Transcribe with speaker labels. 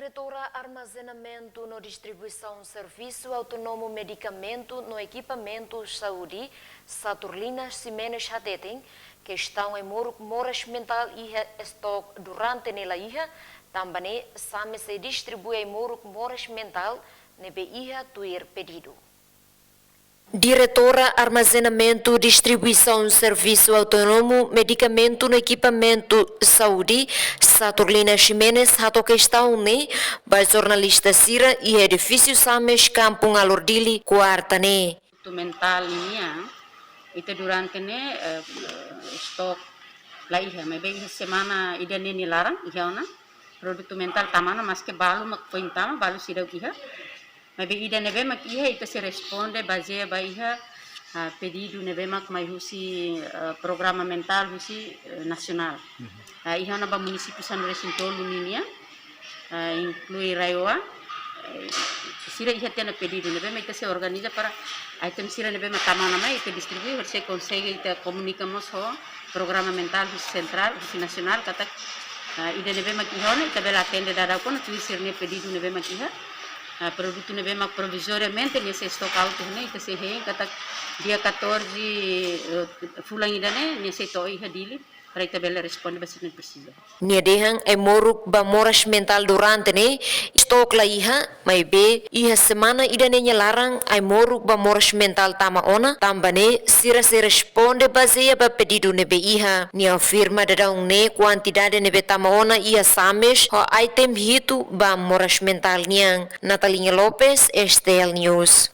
Speaker 1: Diretora Armazenamento no Distribuição Serviço Autônomo Medicamento no Equipamento Saúde, Saturnina Ximenes Hateting, que estão em moras mental e estoque durante nela iha, também se distribui em moras mental nebe iha tuir pedido. Diretora Armazenamento, Distribuição, Serviço Autônomo, Medicamento no Equipamento Saúde, Saturnina Ximenes, hato questão ne, ba jornalista Sira e edifício Sames, Kampung Alordili, quarta ne.
Speaker 2: Mental ini itu durante ne stok la iha, mas bem semana ida ne nilarang iha ona, produto mental tamana mas que balu mak pointama balu sida iha. Mas ida neve mak iha itu se responde baseia ba iha pedido neve mak mai husi programa mental husi nasional. Iha na ba município San Resintolo ninia inclui Raioa. Sira iha tena pedido neve mak se organiza para item sira neve mak tamana mai itu distribui se consegue itu comunicamos ho programa mental husi central husi nasional kata ida neve mak iha na itu bela atende dada pun tu sira ne pedido neve mak iha. Produto neve mak provisoriamente nesse stock auto ne itu se he kata dia 14 fulang ida ne nesse toi hadili para itu bela responde basi ne precisa.
Speaker 1: Nia dehang moruk ba moras mental durante ne stok la iha mai be iha semana ida ne larang ai moruk ba moras mental tama ona tambane sira se responde baseia ba pedido nebe iha nia afirma dadang ne quantidade nebe tama ona iha sames ho item hitu ba moras mental niang Natalinha Lopes, Estel News.